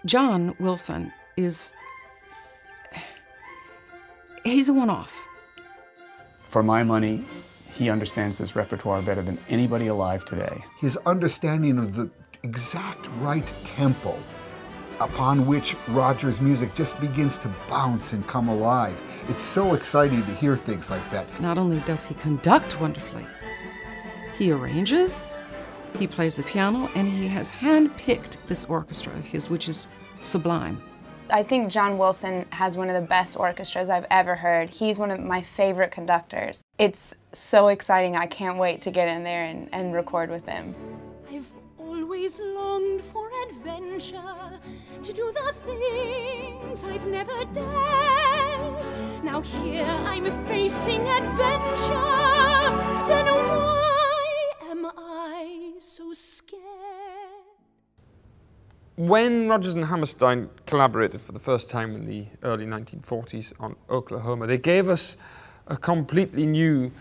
John Wilson he's a one-off. For my money, he understands this repertoire better than anybody alive today. His understanding of the exact right tempo upon which Rodgers' music just begins to bounce and come alive. It's so exciting to hear things like that. Not only does he conduct wonderfully, he arranges, he plays the piano, and he has handpicked this orchestra of his, which is sublime. I think John Wilson has one of the best orchestras I've ever heard. He's one of my favorite conductors. It's so exciting. I can't wait to get in there and record with him. I've always longed for adventure, to do the things I've never dared. Now here I'm facing adventure, then why am I so scared? When Rodgers and Hammerstein collaborated for the first time in the early 1940s on Oklahoma, they gave us a completely new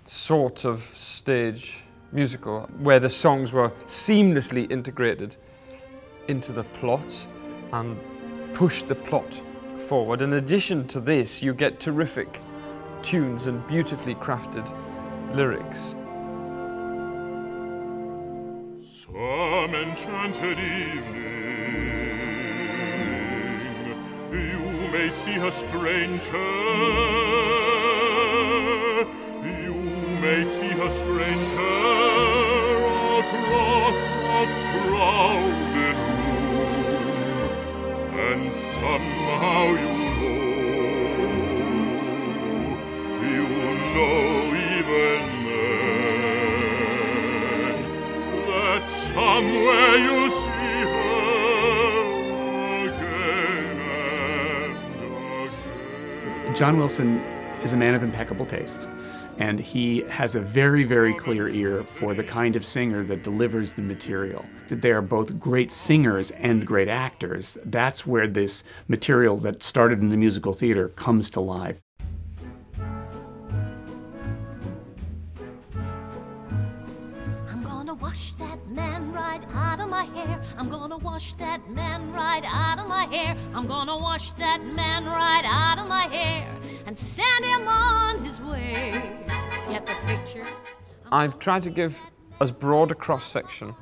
sort of stage musical where the songs were seamlessly integrated into the plot and pushed the plot forward. In addition to this, you get terrific tunes and beautifully crafted lyrics. Some enchanted evening, you may see a stranger. You may see a stranger across a crowded room, and somehow you know even then that somewhere you'll see her again and again. John Wilson is a man of impeccable taste, and he has a very, very clear ear for the kind of singer that delivers the material. That they are both great singers and great actors. That's where this material that started in the musical theater comes to life. I'm gonna wash that man right out of my hair. I'm gonna wash that man right out of my hair. I'm gonna wash that man right out of my hair and send him on his way. Get the picture? I've tried to give as broad a cross-section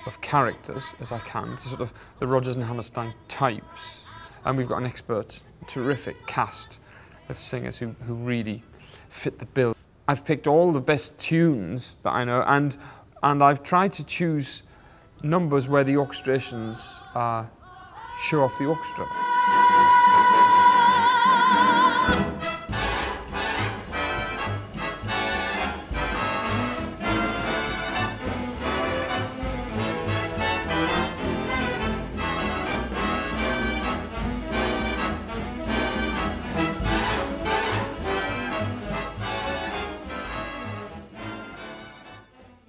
of characters as I can, to sort of the Rodgers and Hammerstein types. And we've got an expert, terrific cast of singers who really fit the bill. I've picked all the best tunes that I know, and I've tried to choose numbers where the orchestrations show off the orchestra.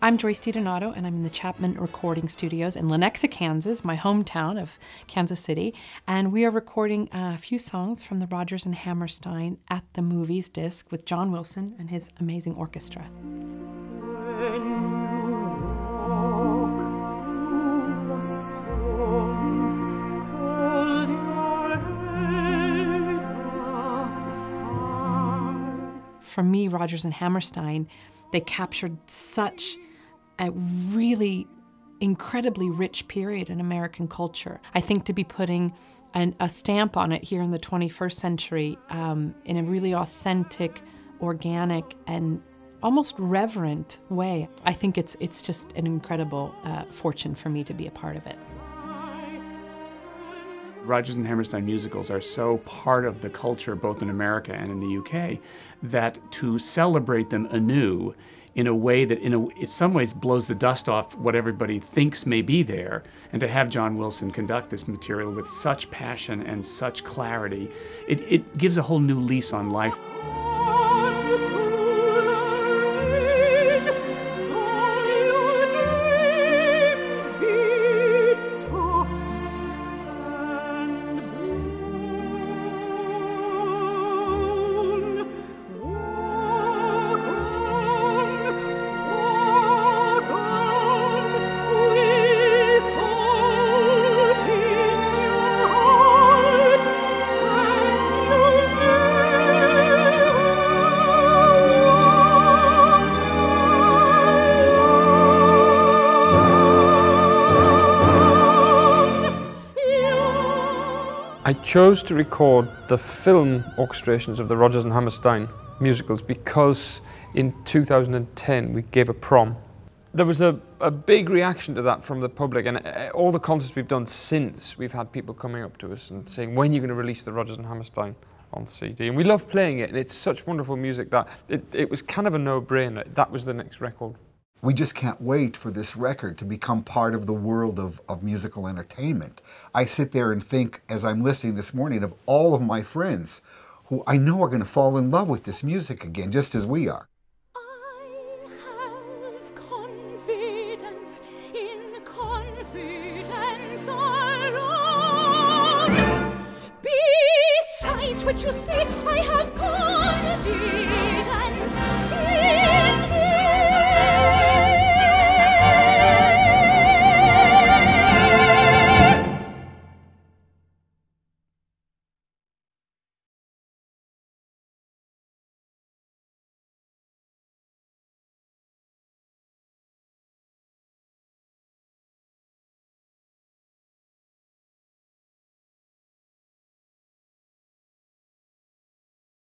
I'm Joyce DiDonato, and I'm in the Chapman Recording Studios in Lenexa, Kansas, my hometown of Kansas City. And we are recording a few songs from the Rodgers and Hammerstein At the Movies disc with John Wilson and his amazing orchestra. When you walk through a storm, hold your head up high. For me, Rodgers and Hammerstein, they captured such a really incredibly rich period in American culture. I think to be putting a stamp on it here in the 21st century in a really authentic, organic, and almost reverent way, I think it's just an incredible fortune for me to be a part of it. Rodgers and Hammerstein musicals are so part of the culture both in America and in the UK that to celebrate them anew in a way that in some ways blows the dust off what everybody thinks may be there, and to have John Wilson conduct this material with such passion and such clarity, it gives a whole new lease on life. I chose to record the film orchestrations of the Rodgers and Hammerstein musicals because in 2010 we gave a prom. There was a big reaction to that from the public, and all the concerts we've done since, we've had people coming up to us and saying, when are you going to release the Rodgers and Hammerstein on CD? And we love playing it, and it's such wonderful music that it was kind of a no-brainer. That was the next record. We just can't wait for this record to become part of the world of musical entertainment. I sit there and think, as I'm listening this morning, of all of my friends who I know are going to fall in love with this music again, just as we are. Besides which you see, I have confidence.